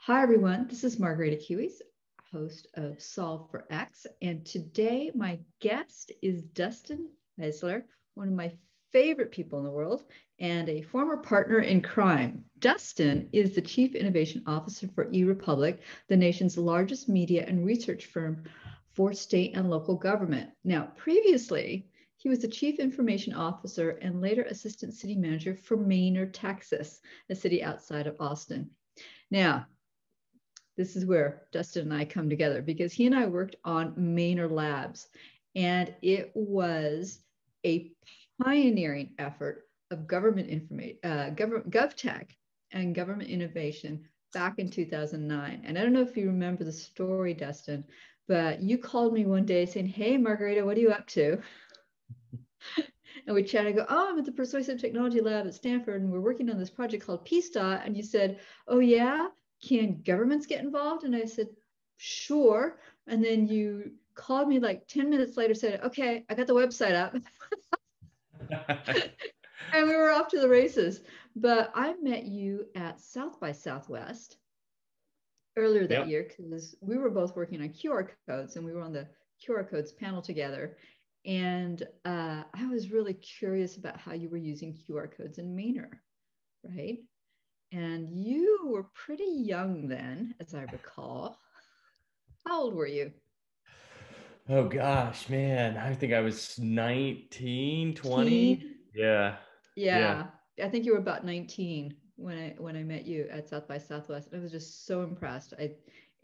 Hi, everyone. This is Margarita Kiwis, host of Solve for X. And today, my guest is Dustin Haisler, one of my favorite people in the world and a former partner in crime. Dustin is the Chief Innovation Officer for e.Republic, the nation's largest media and research firm for state and local government. Now, previously, he was the Chief Information Officer and later Assistant City Manager for Manor, Texas, a city outside of Austin. Now, this is where Dustin and I come together because he and I worked on Manor Labs, and it was a pioneering effort of government information, GovTech and government innovation back in 2009. And I don't know if you remember the story, Dustin, but you called me one day saying, "Hey, Margarita, what are you up to?" And we chatted. I go, "Oh, I'm at the Persuasive Technology Lab at Stanford, and we're working on this project called PeaceX." And you said, "Oh, yeah? Can governments get involved?" And I said, "Sure." And then you called me like 10 minutes later, said, "Okay, I got the website up." And we were off to the races. But I met you at South by Southwest earlier that year because we were both working on QR codes and we were on the QR codes panel together. And I was really curious about how you were using QR codes in Manor, right? And you were pretty young then, as I recall. How old were you? Oh gosh, man. I think I was 19, 20. Yeah. Yeah. I think you were about 19 when I met you at South by Southwest. I was just so impressed.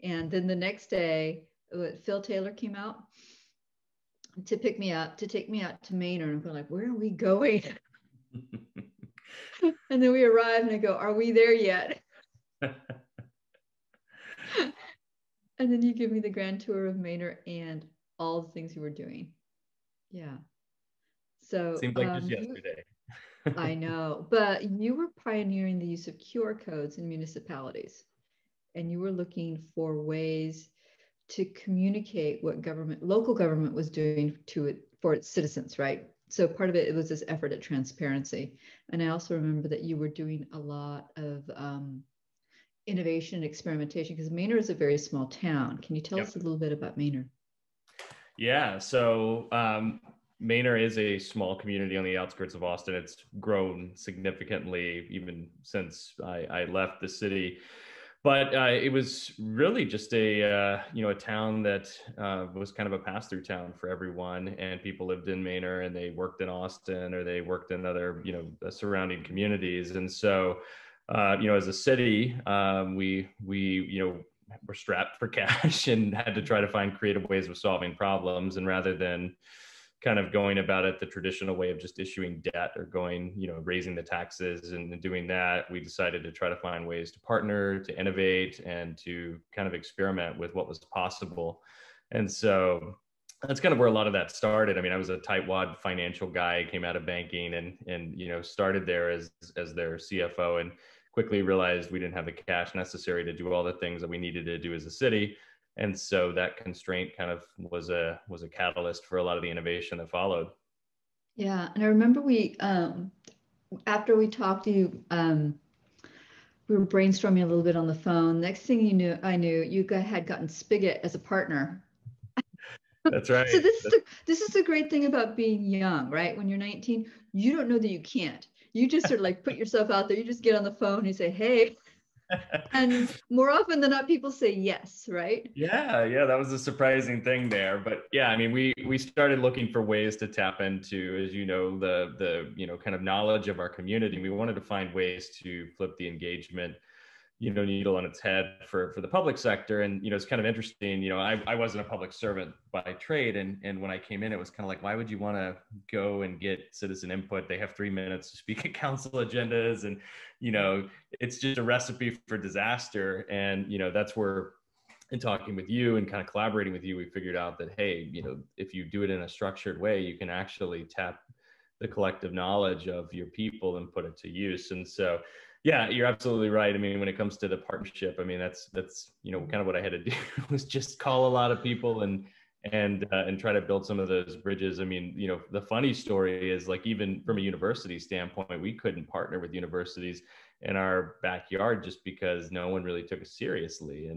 And then the next day, Phil Taylor came out to pick me up, to take me out to Manor. And I'm like, "Where are we going?" And then we arrived and I go, "Are we there yet?" And then you give me the grand tour of Manor and all the things you were doing. Yeah. So Seems like just yesterday. I know, but you were pioneering the use of QR codes in municipalities, and you were looking for ways to communicate what local government was doing for its citizens, right? So part of it was this effort at transparency. And I also remember that you were doing a lot of innovation and experimentation because Manor is a very small town. Can you tell us a little bit about Manor? Yeah, so Manor is a small community on the outskirts of Austin. It's grown significantly even since I left the city. But it was really just a town that was kind of a pass-through town for everyone, and people lived in Manor and they worked in Austin or they worked in other surrounding communities. And so as a city, we were strapped for cash and had to try to find creative ways of solving problems. And rather than kind of going about it the traditional way of just issuing debt or raising the taxes and doing that, we decided to try to find ways to partner, to innovate, and to kind of experiment with what was possible. And so that's kind of where a lot of that started. I mean, I was a tightwad financial guy, came out of banking and started there as their CFO, and quickly realized we didn't have the cash necessary to do all the things that we needed to do as a city. And so that constraint kind of was a catalyst for a lot of the innovation that followed. Yeah, and I remember after we talked to you, we were brainstorming a little bit on the phone. Next thing I knew you had gotten Spigot as a partner. That's right. So this is the great thing about being young, right? When you're 19, you don't know that you can't. You just sort of like put yourself out there. You just get on the phone and you say, "Hey." And more often than not, people say yes, right? Yeah, that was a surprising thing there. But yeah, I mean, we started looking for ways to tap into, as you know, the kind of knowledge of our community. We wanted to find ways to flip the engagement needle on its head for the public sector. And it's kind of interesting. I wasn't a public servant by trade, and when I came in, it was kind of like, why would you want to go and get citizen input? They have 3 minutes to speak at council agendas, and it's just a recipe for disaster. And that's where, in talking with you and kind of collaborating with you, we figured out that, hey, if you do it in a structured way, you can actually tap the collective knowledge of your people and put it to use. And so, yeah, you're absolutely right. I mean, when it comes to the partnership, I mean, that's kind of what I had to do was just call a lot of people and and try to build some of those bridges. I mean, the funny story is, like, even from a university standpoint, we couldn't partner with universities in our backyard just because no one really took us seriously.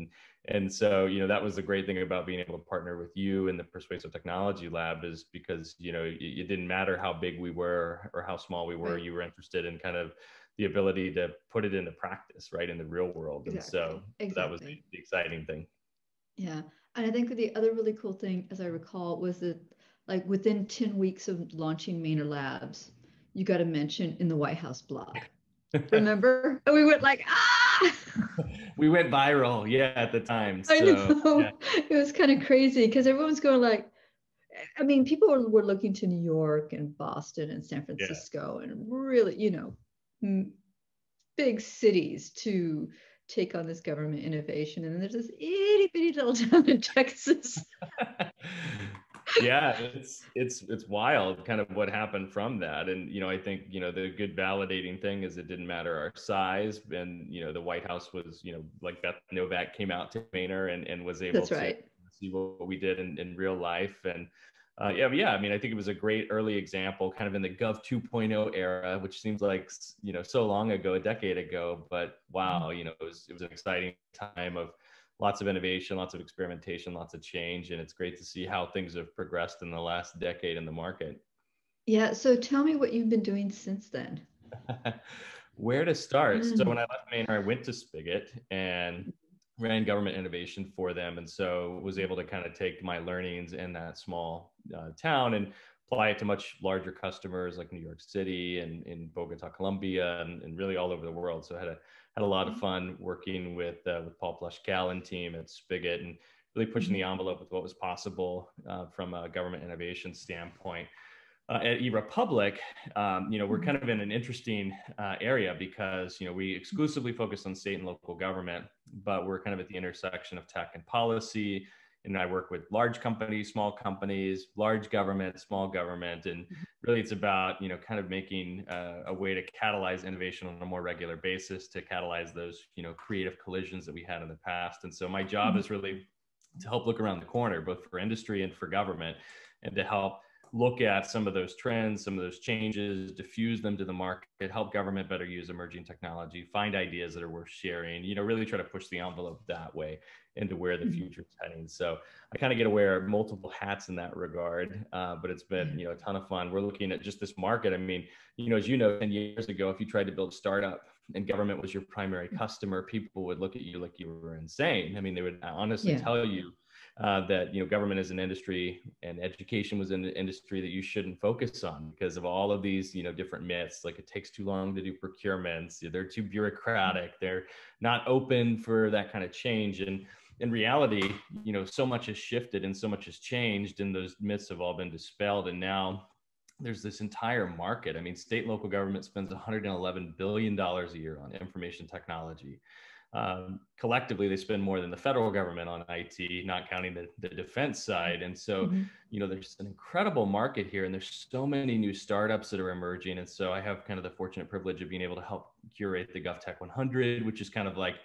And so, that was the great thing about being able to partner with you in the Persuasive Technology Lab, is because, it didn't matter how big we were or how small we were, Right. you were interested in kind of the ability to put it into practice, right, in the real world. And so that was the exciting thing. Yeah. And I think that the other really cool thing, as I recall, was that like within 10 weeks of launching Manor Labs, you got a mention in the White House blog. Remember? And we went like, ah! We went viral, yeah, at the time. I So know. yeah. It was kind of crazy because everyone's going like, I mean, people were looking to New York and Boston and San Francisco and really, big cities to take on this government innovation. And then there's this itty bitty little town in Texas. Yeah, it's wild kind of what happened from that. And I think the good validating thing is it didn't matter our size. And the White House was, like Beth Novak came out to Manor and was able to see what we did in real life. And yeah, I mean, I think it was a great early example kind of in the Gov 2.0 era, which seems like so long ago, a decade ago, but wow, it was an exciting time of lots of innovation, lots of experimentation, lots of change. And it's great to see how things have progressed in the last decade in the market. Yeah. So tell me what you've been doing since then. Where to start? So when I left Manor, I went to Spigot and ran government innovation for them. And so was able to kind of take my learnings in that small town and apply it to much larger customers like New York City and in Bogota, Colombia, and really all over the world. So I had a lot of fun working with Paul Plushcal and team at Spigot and really pushing the envelope with what was possible from a government innovation standpoint. At e.Republic, we're kind of in an interesting area because, we exclusively focus on state and local government, but we're kind of at the intersection of tech and policy. And I work with large companies, small companies, large government, small government. And really it's about, kind of making a way to catalyze innovation on a more regular basis to catalyze those, creative collisions that we had in the past. And so my job is really to help look around the corner, both for industry and for government, and to help look at some of those trends, some of those changes, diffuse them to the market, help government better use emerging technology, find ideas that are worth sharing, really try to push the envelope that way into where the future is heading. So I kind of get to wear multiple hats in that regard, but it's been, a ton of fun. We're looking at just this market. I mean, as 10 years ago, if you tried to build a startup and government was your primary customer, people would look at you like you were insane. I mean, they would honestly tell you that government is an industry and education was an industry that you shouldn't focus on because of all of these different myths, like it takes too long to do procurements, they're too bureaucratic, they're not open for that kind of change. And in reality, so much has shifted and so much has changed, and those myths have all been dispelled. And now there's this entire market. I mean, state and local government spends $111 billion a year on information technology. Collectively, they spend more than the federal government on IT, not counting the defense side. And so, there's an incredible market here, and there's so many new startups that are emerging. And so I have kind of the fortunate privilege of being able to help curate the GovTech 100, which is kind of like,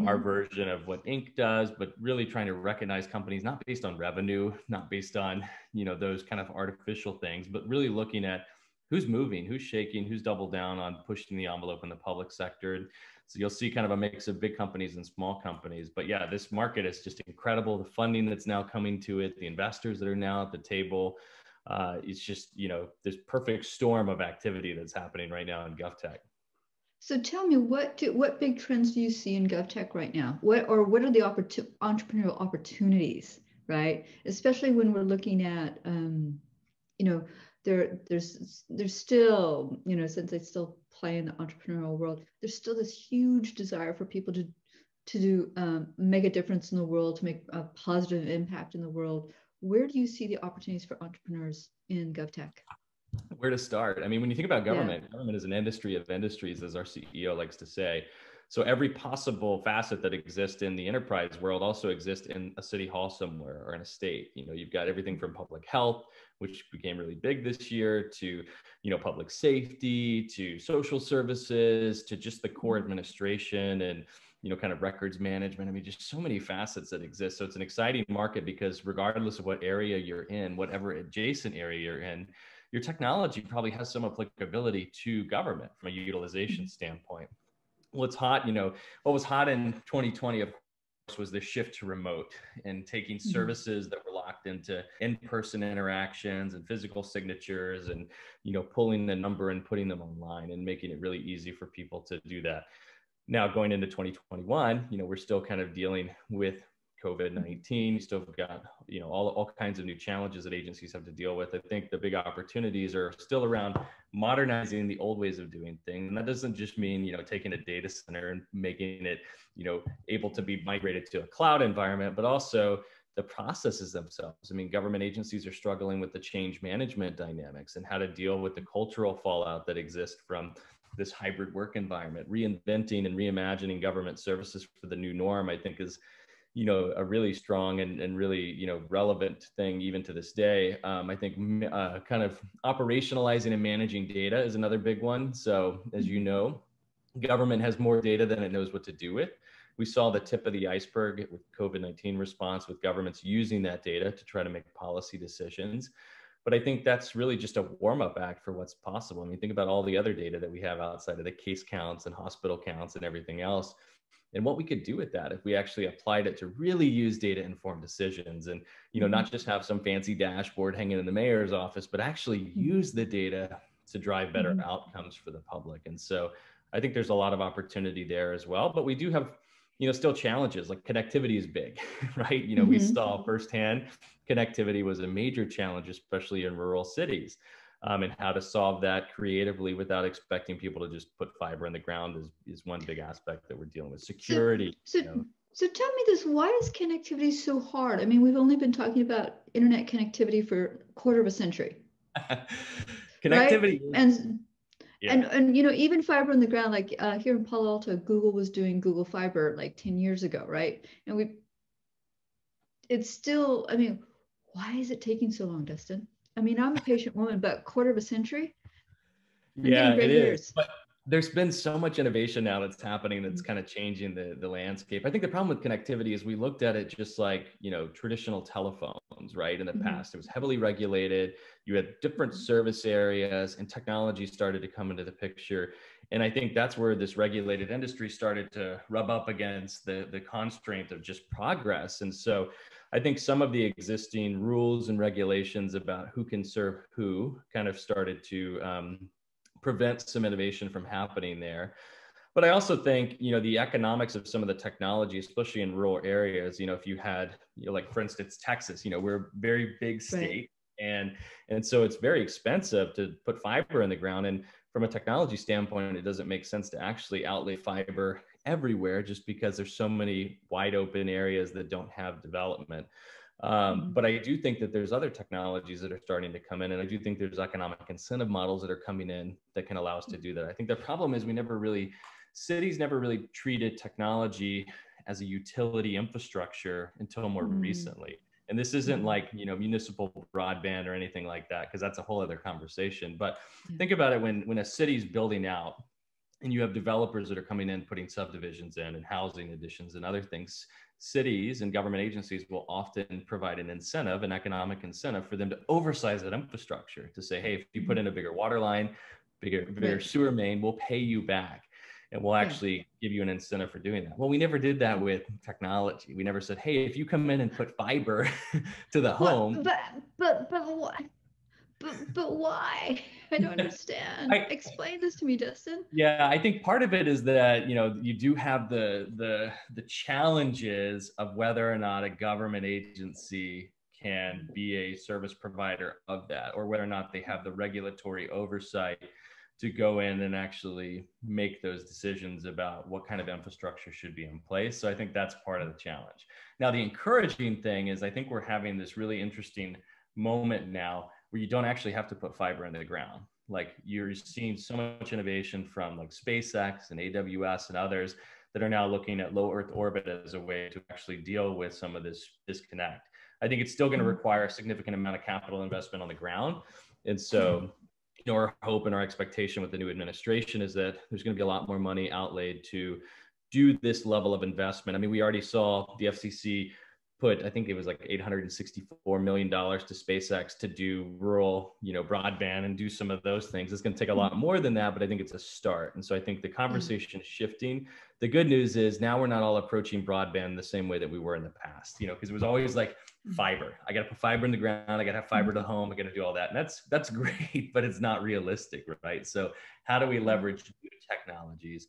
our version of what Inc. does, but really trying to recognize companies, not based on revenue, not based on, those kind of artificial things, but really looking at who's moving, who's shaking, who's doubled down on pushing the envelope in the public sector. So you'll see kind of a mix of big companies and small companies. But yeah, this market is just incredible. The funding that's now coming to it, the investors that are now at the table, it's just, this perfect storm of activity that's happening right now in GovTech. So tell me, what big trends do you see in GovTech right now? What are the entrepreneurial opportunities, right? Especially when we're looking at, there's still, since they still play in the entrepreneurial world, there's still this huge desire for people to do make a difference in the world, to make a positive impact in the world. Where do you see the opportunities for entrepreneurs in GovTech? Where to start? I mean, when you think about government, government is an industry of industries, as our CEO likes to say. So every possible facet that exists in the enterprise world also exists in a city hall somewhere or in a state. You've got everything from public health, which became really big this year, to public safety, to social services, to just the core administration and kind of records management. I mean, just so many facets that exist. So it's an exciting market because regardless of what area you're in, whatever adjacent area you're in, your technology probably has some applicability to government from a utilization standpoint. What's hot, what was hot in 2020, of course, was the shift to remote and taking services that were locked into in-person interactions and physical signatures and, pulling the number and putting them online and making it really easy for people to do that. Now going into 2021, we're still kind of dealing with COVID-19. You still got, all kinds of new challenges that agencies have to deal with. I think the big opportunities are still around modernizing the old ways of doing things. And that doesn't just mean, taking a data center and making it, able to be migrated to a cloud environment, but also the processes themselves. I mean, government agencies are struggling with the change management dynamics and how to deal with the cultural fallout that exists from this hybrid work environment. Reinventing and reimagining government services for the new norm, I think, is a really strong and really relevant thing even to this day. I think kind of operationalizing and managing data is another big one. So as you know, government has more data than it knows what to do with. We saw the tip of the iceberg with COVID-19 response, with governments using that data to try to make policy decisions. But I think that's really just a warm-up act for what's possible. I mean, think about all the other data that we have outside of the case counts and hospital counts and everything else, and what we could do with that if we actually applied it to really use data-informed decisions and, not just have some fancy dashboard hanging in the mayor's office, but actually use the data to drive better outcomes for the public. And so I think there's a lot of opportunity there as well, but we do have still challenges. Like connectivity is big, right? We saw firsthand connectivity was a major challenge, especially in rural cities, and how to solve that creatively without expecting people to just put fiber in the ground is one big aspect that we're dealing with. Security. So tell me this, why is connectivity so hard? I mean, we've only been talking about internet connectivity for a quarter of a century. Connectivity. Right? And even fiber in the ground, like here in Palo Alto, Google was doing Google Fiber like 10 years ago, right? And it's still, I mean, why is it taking so long, Dustin? I mean, I'm a patient woman, but quarter of a century? Yeah, it is. But there's been so much innovation now that's happening that's kind of changing the landscape. I think the problem with connectivity is we looked at it just like, traditional telephones, right? In the past, it was heavily regulated. You had different service areas and technology started to come into the picture. And I think that's where this regulated industry started to rub up against the constraint of just progress. And so I think some of the existing rules and regulations about who can serve who kind of started to prevent some innovation from happening there. But I also think, the economics of some of the technology, especially in rural areas, if you had, like for instance, Texas, we're a very big state. Right. And so it's very expensive to put fiber in the ground. And from a technology standpoint, it doesn't make sense to actually outlay fiber everywhere just because there's so many wide open areas that don't have development. But I do think that there's other technologies that are starting to come in, and I do think there's economic incentive models that are coming in that can allow us to do that. I think the problem is cities never really treated technology as a utility infrastructure until more recently. And this isn't like, municipal broadband or anything like that, because that's a whole other conversation. But think about it, when a city's building out and you have developers that are coming in, putting subdivisions in and housing additions and other things, cities and government agencies will often provide an incentive, an economic incentive for them to oversize that infrastructure, to say, hey, if you put in a bigger water line, bigger sewer main, we'll pay you back. And we'll actually give you an incentive for doing that. Well, we never did that with technology. We never said, hey, if you come in and put fiber to the home. But why? I don't understand. Explain this to me, Dustin. Yeah, I think part of it is that, you do have the challenges of whether or not a government agency can be a service provider of that, or whether or not they have the regulatory oversight to go in and actually make those decisions about what kind of infrastructure should be in place. So I think that's part of the challenge. Now, the encouraging thing is I think we're having this really interesting moment now where you don't actually have to put fiber in the ground. Like, you're seeing so much innovation from like SpaceX and AWS and others that are now looking at low Earth orbit as a way to actually deal with some of this disconnect. I think it's still going to require a significant amount of capital investment on the ground. And so, our hope and our expectation with the new administration is that there's going to be a lot more money outlaid to do this level of investment. I mean, we already saw the FCC put, I think it was like $864 million to SpaceX to do rural, broadband and do some of those things. It's going to take a lot more than that, but I think it's a start. And so I think the conversation is shifting. The good news is now we're not all approaching broadband the same way that we were in the past, because it was always like fiber. I got to put fiber in the ground. I got to have fiber to the home. I got to do all that. And that's great, but it's not realistic, right? So how do we leverage new technologies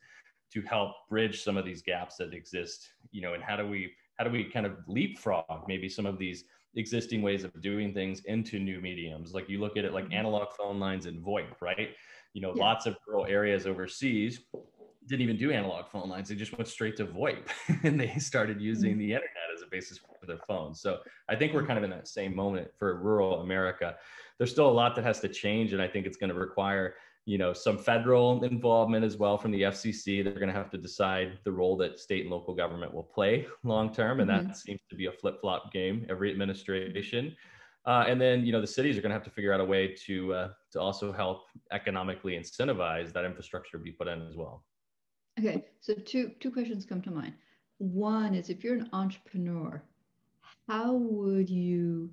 to help bridge some of these gaps that exist, and how do we kind of leapfrog maybe some of these existing ways of doing things into new mediums? Like you look at it like analog phone lines and VoIP, right? Lots of rural areas overseas didn't even do analog phone lines. They just went straight to VoIP and they started using the internet as a basis for their phones. So I think we're kind of in that same moment for rural America. There's still a lot that has to change. And I think it's going to require some federal involvement as well from the FCC. They're going to have to decide the role that state and local government will play long term. And that seems to be a flip-flop game every administration. And then, the cities are going to have to figure out a way to also help economically incentivize that infrastructure to be put in as well. Okay, so two questions come to mind. One is, if you're an entrepreneur, how would you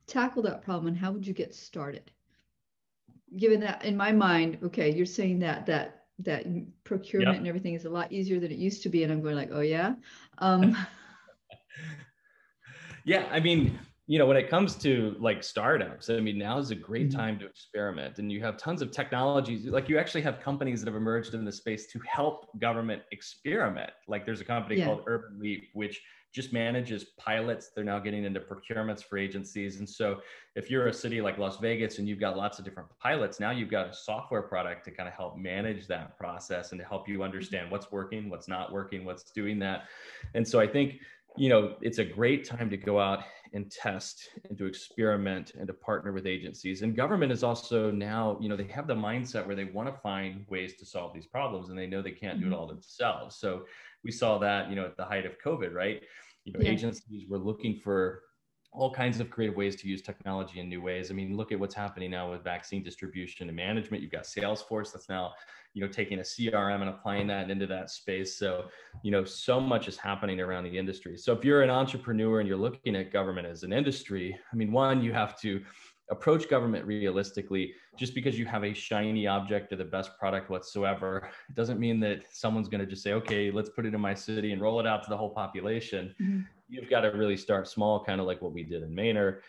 tackle that problem and how would you get started? Given that, in my mind, okay, you're saying that procurement and everything is a lot easier than it used to be, and I'm going like, oh yeah. Yeah, I mean, when it comes to like startups, I mean, now is a great time to experiment, and you have tons of technologies. Like you actually have companies that have emerged in the space to help government experiment. Like there's a company called Urban Leap, which just manages pilots. They're now getting into procurements for agencies. And so if you're a city like Las Vegas and you've got lots of different pilots, now you've got a software product to kind of help manage that process and to help you understand what's working, what's not working, what's doing that. And so I think, it's a great time to go out and test and to experiment and to partner with agencies. And government is also now, they have the mindset where they want to find ways to solve these problems, and they know they can't do it all themselves. So we saw that, at the height of COVID, right? Agencies were looking for all kinds of creative ways to use technology in new ways. I mean, look at what's happening now with vaccine distribution and management. You've got Salesforce that's now, taking a CRM and applying that into that space. So, so much is happening around the industry. So if you're an entrepreneur and you're looking at government as an industry, I mean, one, you have to approach government realistically. Just because you have a shiny object or the best product whatsoever, it doesn't mean that someone's going to just say, okay, let's put it in my city and roll it out to the whole population. You've got to really start small, kind of like what we did in Manor.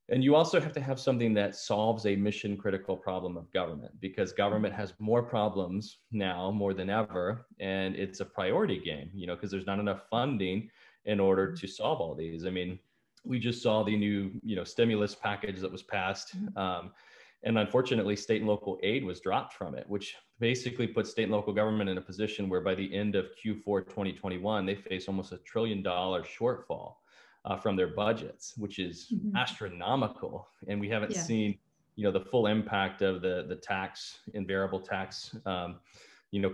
And you also have to have something that solves a mission critical problem of government, because government has more problems now more than ever. And it's a priority game, because there's not enough funding in order to solve all these. I mean, we just saw the new, stimulus package that was passed. And unfortunately, state and local aid was dropped from it, which basically puts state and local government in a position where by the end of Q4 2021, they face almost $1 trillion shortfall from their budgets, which is astronomical. And we haven't seen, the full impact of the tax and variable tax,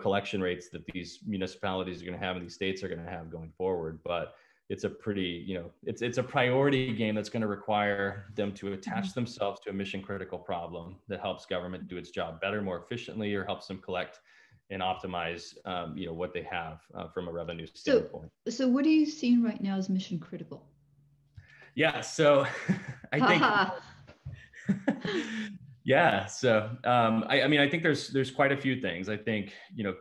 collection rates that these municipalities are going to have and these states are going to have going forward. But it's a pretty, it's a priority game that's going to require them to attach themselves to a mission critical problem that helps government do its job better, more efficiently, or helps them collect and optimize, what they have from a revenue standpoint. So what are you seeing right now as mission critical? Yeah, so I think, yeah, so I mean, I think there's quite a few things. I think,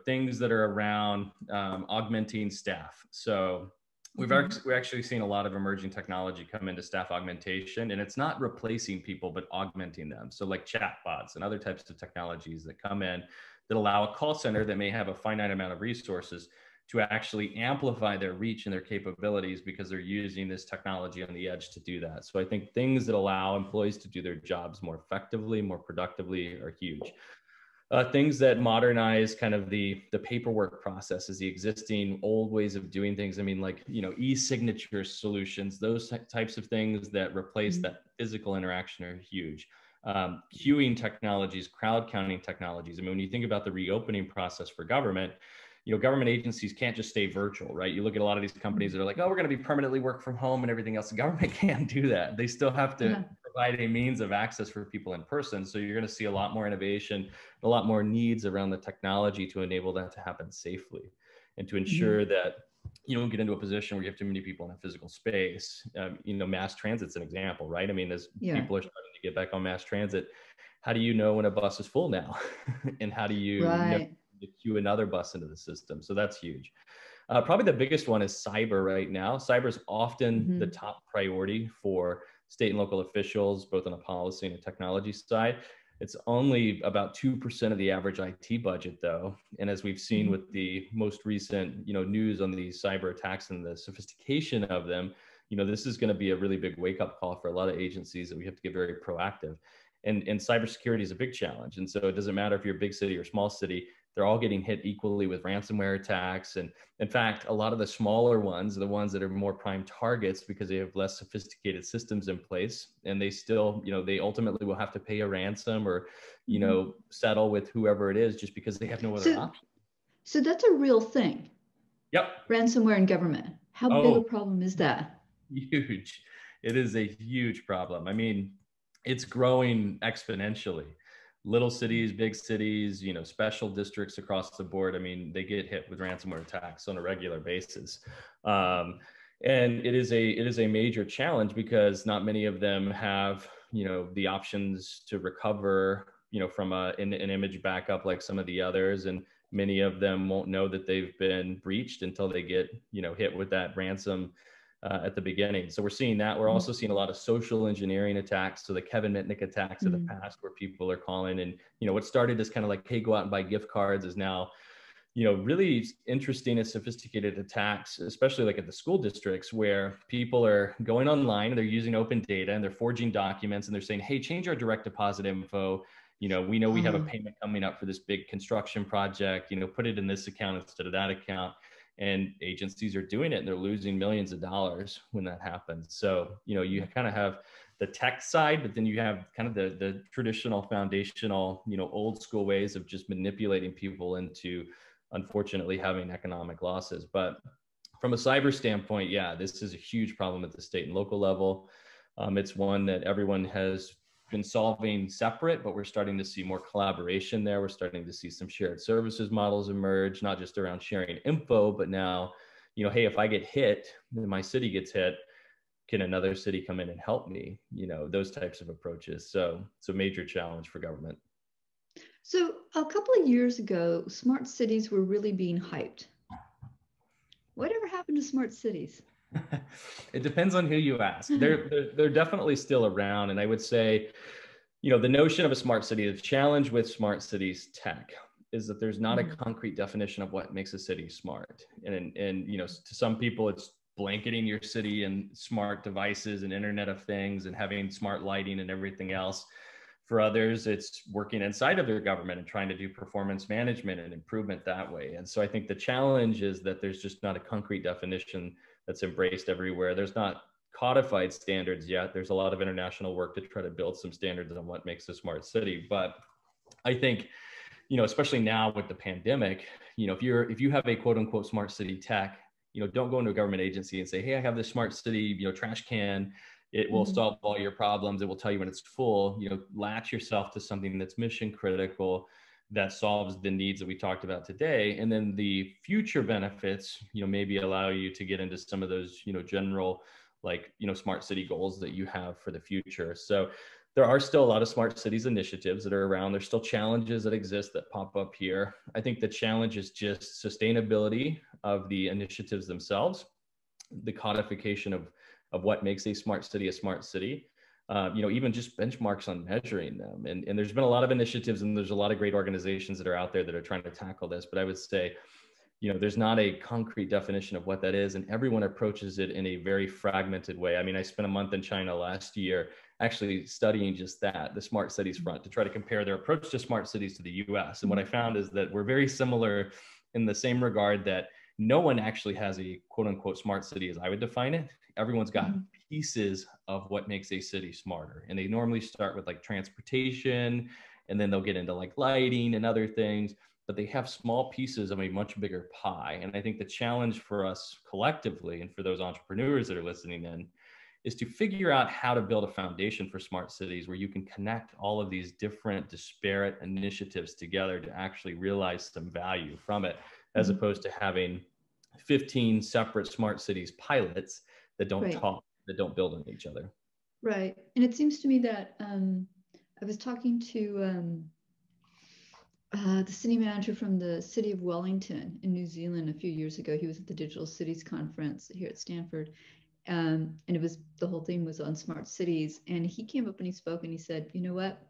things that are around augmenting staff. So we're actually seeing a lot of emerging technology come into staff augmentation, and it's not replacing people, but augmenting them. So like chatbots and other types of technologies that come in that allow a call center that may have a finite amount of resources to actually amplify their reach and their capabilities because they're using this technology on the edge to do that. So I think things that allow employees to do their jobs more effectively, more productively are huge. Things that modernize kind of the paperwork processes, the existing old ways of doing things. I mean, like, e-signature solutions, those types of things that replace that physical interaction are huge. Queuing technologies, crowd counting technologies. I mean, when you think about the reopening process for government, government agencies can't just stay virtual, right? You look at a lot of these companies that are like, oh, we're going to be permanently work from home and everything else. The government can't do that. They still have to provide a means of access for people in person. So you're going to see a lot more innovation, a lot more needs around the technology to enable that to happen safely and to ensure that you don't get into a position where you have too many people in a physical space. Mass transit's an example, right? I mean, as people are starting to get back on mass transit, how do you know when a bus is full now? And how do you know to queue another bus into the system? So that's huge. Probably the biggest one is cyber right now. Cyber is often the top priority for state and local officials, both on a policy and a technology side. It's only about 2% of the average IT budget, though. And as we've seen with the most recent, news on these cyber attacks and the sophistication of them, this is going to be a really big wake-up call for a lot of agencies that we have to get very proactive. And cybersecurity is a big challenge. And so it doesn't matter if you're a big city or small city, they're all getting hit equally with ransomware attacks. And in fact, a lot of the smaller ones are the ones that are more prime targets because they have less sophisticated systems in place. And they still, they ultimately will have to pay a ransom or, settle with whoever it is just because they have no other option. So that's a real thing. Yep. Ransomware in government. How big a problem is that? Huge. It is a huge problem. I mean, it's growing exponentially. Little cities, big cities, special districts across the board. I mean, they get hit with ransomware attacks on a regular basis. And it is a major challenge because not many of them have, the options to recover, from an image backup like some of the others. And many of them won't know that they've been breached until they get, hit with that ransom at the beginning. So we're seeing that. We're also seeing a lot of social engineering attacks. So the Kevin Mitnick attacks of the past where people are calling and, what started as kind of like, hey, go out and buy gift cards is now, really interesting and sophisticated attacks, especially like at the school districts where people are going online and they're using open data and they're forging documents and they're saying, hey, change our direct deposit info. We know we have a payment coming up for this big construction project, put it in this account instead of that account. And agencies are doing it and they're losing millions of dollars when that happens. So, you kind of have the tech side, but then you have kind of the traditional foundational, old school ways of just manipulating people into, unfortunately, having economic losses. But from a cyber standpoint, this is a huge problem at the state and local level. It's one that everyone has been solving separate, but we're starting to see more collaboration there. We're starting to see some shared services models emerge, not just around sharing info, but now, hey, if I get hit, my city gets hit, can another city come in and help me? Those types of approaches. So it's a major challenge for government. So a couple of years ago, smart cities were really being hyped. Whatever happened to smart cities? It depends on who you ask. They're definitely still around. And I would say, the notion of a smart city, the challenge with smart cities tech is that there's not a concrete definition of what makes a city smart. And to some people, it's blanketing your city in smart devices and Internet of Things and having smart lighting and everything else. For others, it's working inside of their government and trying to do performance management and improvement that way. And so I think the challenge is that there's just not a concrete definition that's embraced everywhere. There's not codified standards yet. There's a lot of international work to try to build some standards on what makes a smart city. But I think, especially now with the pandemic, if you have a quote unquote smart city tech, don't go into a government agency and say, hey, I have this smart city, trash can. It will solve all your problems. It will tell you when it's full. Latch yourself to something that's mission critical, that solves the needs that we talked about today. And then the future benefits, maybe allow you to get into some of those, general, like, smart city goals that you have for the future. So there are still a lot of smart cities initiatives that are around. There's still challenges that exist that pop up here. I think the challenge is just sustainability of the initiatives themselves, the codification of what makes a smart city, even just benchmarks on measuring them. And there's been a lot of initiatives and there's a lot of great organizations that are out there that are trying to tackle this. But I would say, there's not a concrete definition of what that is. And everyone approaches it in a very fragmented way. I mean, I spent a month in China last year actually studying just that, the smart cities front, to try to compare their approach to smart cities to the US. And what I found is that we're very similar in the same regard that no one actually has a quote unquote smart city as I would define it. Everyone's got pieces of what makes a city smarter. And they normally start with like transportation and then they'll get into like lighting and other things, but they have small pieces of a much bigger pie. And I think the challenge for us collectively, and for those entrepreneurs that are listening in, is to figure out how to build a foundation for smart cities where you can connect all of these different disparate initiatives together to actually realize some value from it, as opposed to having 15 separate smart cities pilots that don't talk, that don't build on each other. Right. And it seems to me that I was talking to the city manager from the city of Wellington in New Zealand a few years ago. He was at the Digital Cities Conference here at Stanford. And it was, the whole thing was on smart cities. And he came up and he spoke and he said, you know what?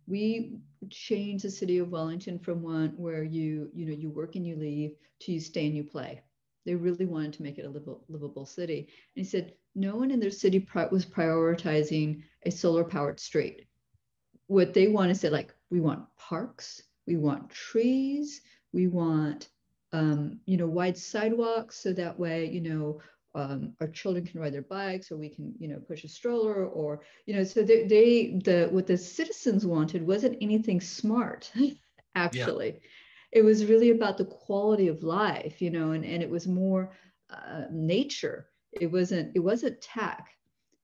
We changed the city of Wellington from one where you work and you leave to you stay and you play. They really wanted to make it a livable city. And he said, no one in their city was prioritizing a solar powered street. What they want is that, like, we want parks, we want trees, we want, wide sidewalks. So that way, our children can ride their bikes, or we can, push a stroller, or, so what the citizens wanted wasn't anything smart, actually. Yeah. It was really about the quality of life, and it was more nature. It wasn't tech.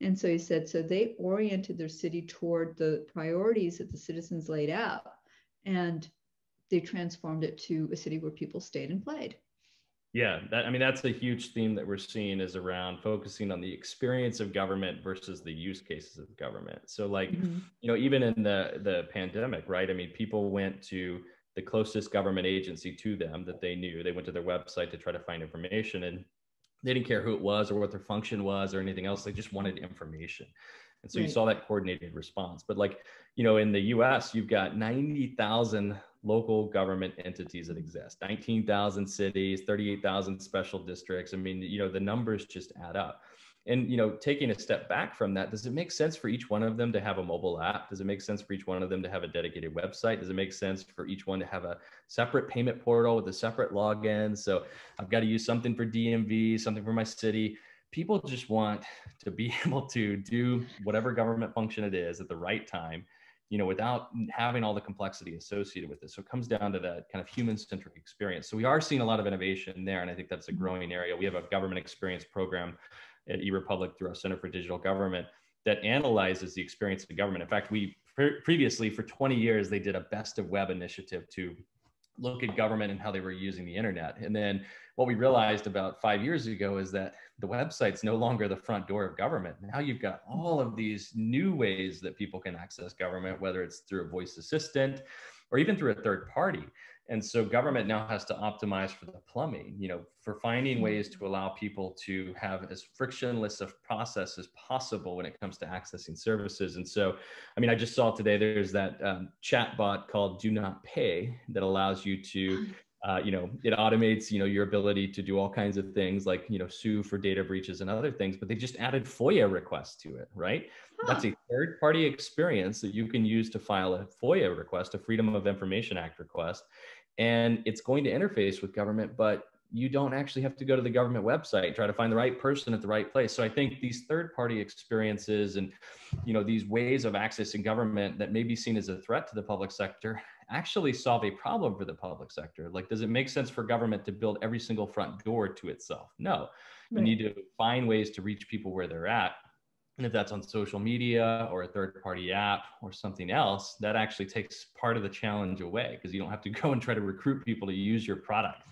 And so he said, so they oriented their city toward the priorities that the citizens laid out, and they transformed it to a city where people stayed and played. Yeah, that's a huge theme that we're seeing, is around focusing on the experience of government versus the use cases of government. So like, even in the pandemic, right? I mean, people went to the closest government agency to them that they knew. They went to their website to try to find information, and they didn't care who it was or what their function was or anything else. They just wanted information. And so you saw that coordinated response. But like, in the US, you've got 90,000 local government entities that exist, 19,000 cities, 38,000 special districts. I mean, the numbers just add up. And, taking a step back from that, does it make sense for each one of them to have a mobile app? Does it make sense for each one of them to have a dedicated website? Does it make sense for each one to have a separate payment portal with a separate login? So I've got to use something for DMV, something for my city. People just want to be able to do whatever government function it is at the right time, without having all the complexity associated with it. So it comes down to that kind of human-centric experience. So we are seeing a lot of innovation there, and I think that's a growing area. We have a government experience program at e.Republic through our Center for Digital Government that analyzes the experience of government. In fact, we previously, for 20 years, they did a best of web initiative to look at government and how they were using the internet. And then what we realized about 5 years ago is that the website's no longer the front door of government. Now you've got all of these new ways that people can access government, whether it's through a voice assistant or even through a third party. And so government now has to optimize for the plumbing, for finding ways to allow people to have as frictionless a process as possible when it comes to accessing services. And so, I just saw today there's that chat bot called Do Not Pay that allows you to, it automates, your ability to do all kinds of things like, sue for data breaches and other things, but they just added FOIA requests to it, right? That's a third-party experience that you can use to file a FOIA request, a Freedom of Information Act request, and it's going to interface with government, but you don't actually have to go to the government website, try to find the right person at the right place. So I think these third-party experiences and, these ways of accessing government that may be seen as a threat to the public sector actually solve a problem for the public sector. Like, does it make sense for government to build every single front door to itself? No, you need to find ways to reach people where they're at. And if that's on social media or a third-party app or something else, that actually takes part of the challenge away, because you don't have to go and try to recruit people to use your product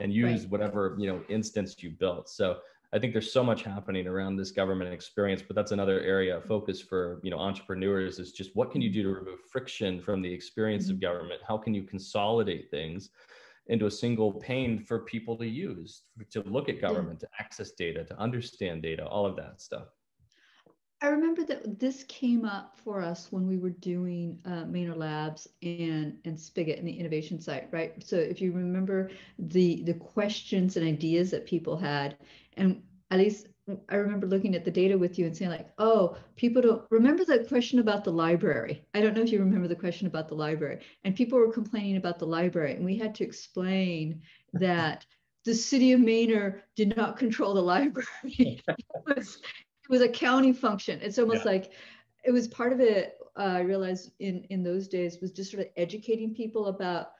and use whatever, instance you built. So I think there's so much happening around this government experience, but that's another area of focus for, entrepreneurs, is just what can you do to remove friction from the experience of government? How can you consolidate things into a single pane for people to use, to look at government, to access data, to understand data, all of that stuff. I remember that this came up for us when we were doing Manor Labs and Spigot and the innovation site, right? So if you remember the questions and ideas that people had, and at least I remember looking at the data with you and saying like, oh, people don't remember the question about the library. I don't know if you remember the question about the library, and people were complaining about the library, and we had to explain that the city of Manor did not control the library. It was a county function. It's almost like it was part of it. I realized in those days was just sort of educating people about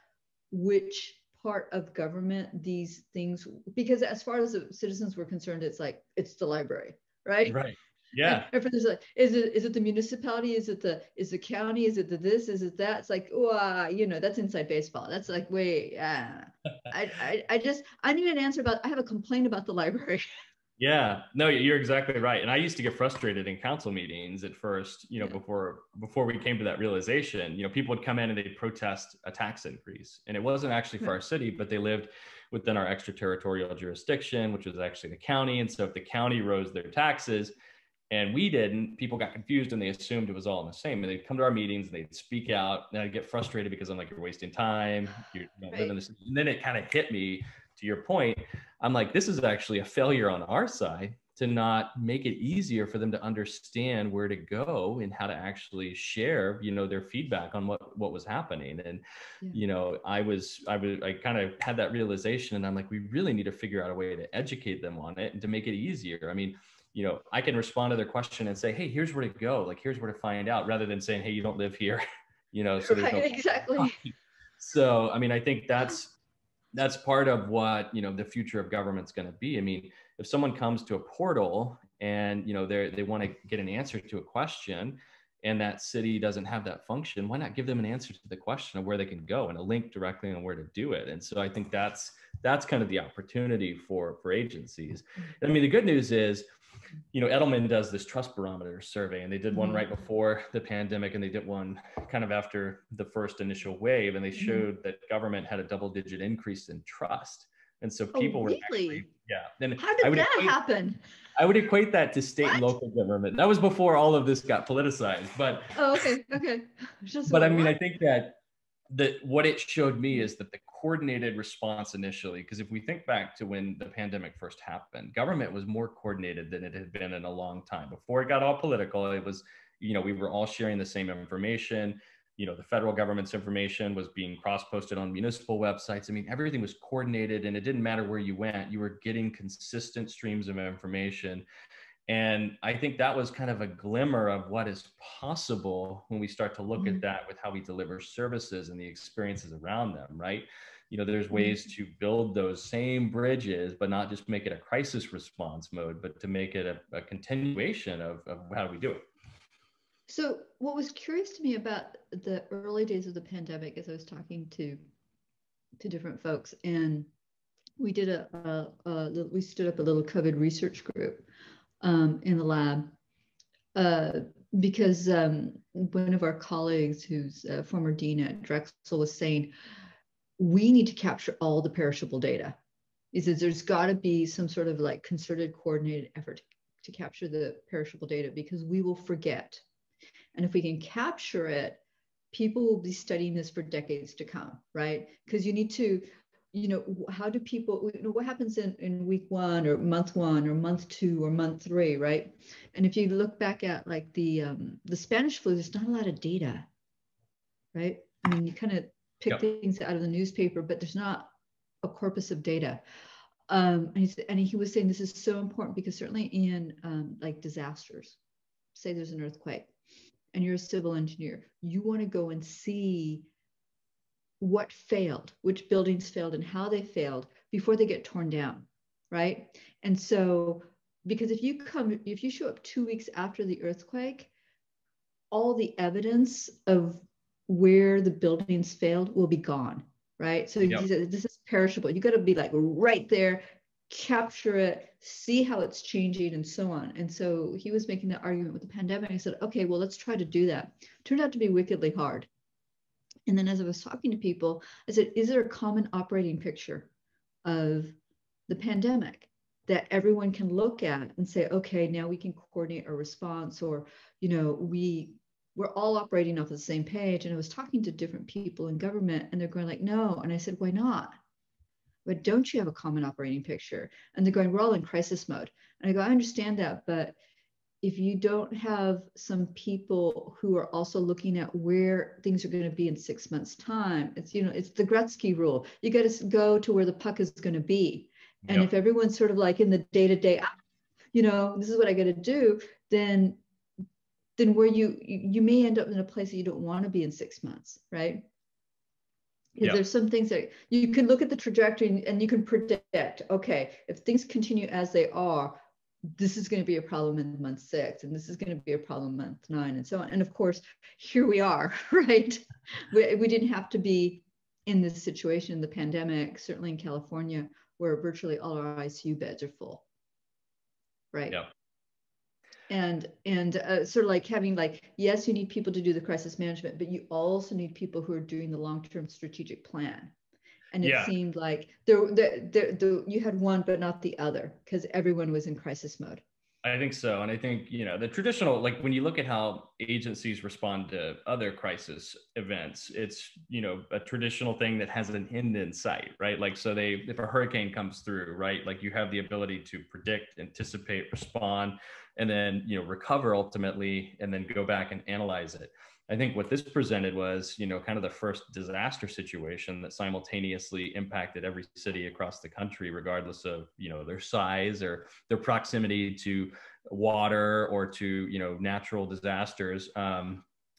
which part of government these things, because as far as the citizens were concerned, it's like, it's the library, right? Right. Yeah. And for this, like, is it the municipality? Is the county? Is it the this? Is it that? It's like, oh, that's inside baseball. That's like, wait, I need an answer about. I have a complaint about the library. Yeah, no, you're exactly right. And I used to get frustrated in council meetings at first, before we came to that realization. People would come in and they'd protest a tax increase, and it wasn't actually for our city, but they lived within our extraterritorial jurisdiction, which was actually the county. And so if the county rose their taxes and we didn't, people got confused and they assumed it was all the same. And they'd come to our meetings and they'd speak out, and I'd get frustrated because I'm like, you're wasting time. You don't live in this. And then it kind of hit me, to your point. I'm like, this is actually a failure on our side to not make it easier for them to understand where to go and how to actually share, their feedback on what was happening. And, I kind of had that realization, and I'm like, we really need to figure out a way to educate them on it and to make it easier. I mean, I can respond to their question and say, hey, here's where to go. Like, here's where to find out, rather than saying, hey, you don't live here, so there's no exactly. So, I mean, I think that's part of what, the future of government's going to be. I mean, if someone comes to a portal and, they want to get an answer to a question, and that city doesn't have that function, why not give them an answer to the question of where they can go and a link directly on where to do it? And so I think that's kind of the opportunity for agencies. I mean, the good news is, Edelman does this trust barometer survey, and they did one right before the pandemic, and they did one kind of after the first initial wave, and they showed that government had a double-digit increase in trust. And so people were actually, Then how did that happen? I would equate that to state and local government. That was before all of this got politicized, but okay. But I mean, I think that what it showed me is that the coordinated response initially, because if we think back to when the pandemic first happened, government was more coordinated than it had been in a long time. Before it got all political, it was, we were all sharing the same information. The federal government's information was being cross-posted on municipal websites. I mean, everything was coordinated, and it didn't matter where you went, you were getting consistent streams of information. And I think that was kind of a glimmer of what is possible when we start to look at that with how we deliver services and the experiences around them, right? There's ways to build those same bridges, but not just make it a crisis response mode, but to make it a continuation of how we do it. So what was curious to me about the early days of the pandemic, as I was talking to different folks, and we did we stood up a little COVID research group in the lab, because one of our colleagues, who's a former dean at Drexel, was saying, we need to capture all the perishable data. He says there's got to be some sort of like concerted, coordinated effort to capture the perishable data, because we will forget. And if we can capture it, people will be studying this for decades to come, right? Because you need to, how do people, what happens in week 1 or month 1 or month 2 or month 3, right? And if you look back at like the Spanish flu, there's not a lot of data, right? I mean, you kind of pick things out of the newspaper, but there's not a corpus of data. And he was saying this is so important, because certainly in like disasters, say there's an earthquake, and you're a civil engineer, you want to go and see what failed, which buildings failed and how they failed before they get torn down, right? And so, because if you show up 2 weeks after the earthquake, all the evidence of where the buildings failed will be gone, right? So he said, this is perishable. You got to be like right there, capture it, see how it's changing, and so on. And so he was making the argument with the pandemic. I said, okay, well, let's try to do that. Turned out to be wickedly hard. And then as I was talking to people, I said, is there a common operating picture of the pandemic that everyone can look at and say, okay, now we can coordinate our response, or, we're all operating off the same page. And I was talking to different people in government, and they're going like, no. And I said, why not? But don't you have a common operating picture? And they're going, we're all in crisis mode. And I go, I understand that, but if you don't have some people who are also looking at where things are going to be in 6 months' time, it's the Gretzky rule. You got to go to where the puck is going to be. And if everyone's sort of like in the day-to-day, this is what I got to do, then then where you may end up in a place that you don't want to be in 6 months, right? Because there's some things that you can look at the trajectory and you can predict, okay, if things continue as they are, this is going to be a problem in month 6, and this is going to be a problem month 9, and so on. And of course, here we are, right? We didn't have to be in this situation in the pandemic, certainly in California, where virtually all our ICU beds are full, right? Yeah. And sort of like having yes, you need people to do the crisis management, but you also need people who are doing the long-term strategic plan. And it seemed like you had one, but not the other, because everyone was in crisis mode. I think so. And I think, the traditional, like when you look at how agencies respond to other crisis events, it's, a traditional thing that has an end in sight, right? Like, so if a hurricane comes through, right, like you have the ability to predict, anticipate, respond, and then, recover ultimately, and then go back and analyze it. I think what this presented was, kind of the first disaster situation that simultaneously impacted every city across the country, regardless of, their size or their proximity to water or to, natural disasters.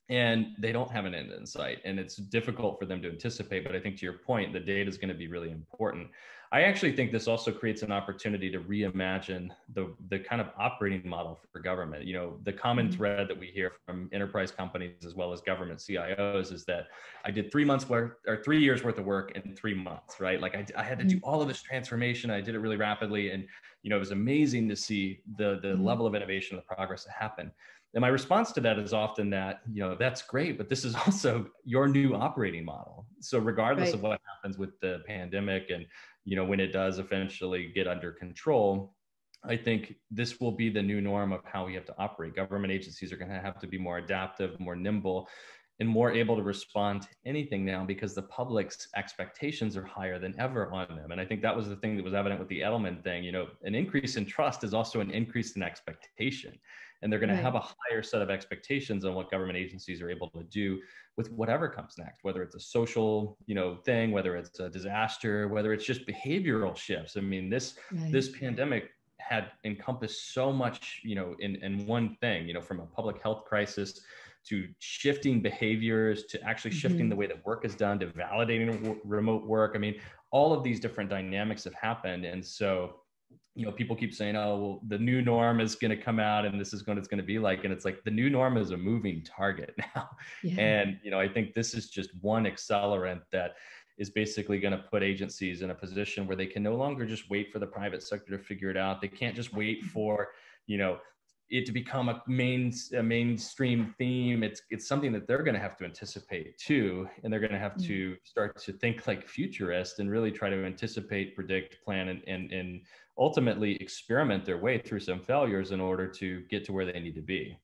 And they don't have an end in sight, and it's difficult for them to anticipate. But I think to your point, the data is going to be really important. I actually think this also creates an opportunity to reimagine the kind of operating model for government. The common thread that we hear from enterprise companies as well as government CIOs is that I did 3 years worth of work in 3 months, right? Like I had to do all of this transformation. I did it really rapidly, and it was amazing to see the level of innovation, the progress that happened. And my response to that is often that, that's great, but this is also your new operating model. So regardless of what happens with the pandemic and, when it does eventually get under control, I think this will be the new norm of how we have to operate. Government agencies are going to have to be more adaptive, more nimble, and more able to respond to anything now, because the public's expectations are higher than ever on them. And I think that was the thing that was evident with the Edelman thing. An increase in trust is also an increase in expectation. And they're going to have a higher set of expectations on what government agencies are able to do with whatever comes next, whether it's a social, thing, whether it's a disaster, whether it's just behavioral shifts. I mean, this pandemic had encompassed so much, in one thing, from a public health crisis to shifting behaviors, to actually shifting the way that work is done, to validating remote work. I mean, all of these different dynamics have happened. And so, people keep saying, oh, well, the new norm is going to come out and this is what it's going to be like. And it's like the new norm is a moving target now. Yeah. And, I think this is just one accelerant that is basically going to put agencies in a position where they can no longer just wait for the private sector to figure it out. They can't just wait for, it to become a mainstream theme. It's something that they're going to have to anticipate too. And they're going to have to start to think like futurists and really try to anticipate, predict, plan, and ultimately experiment their way through some failures in order to get to where they need to be.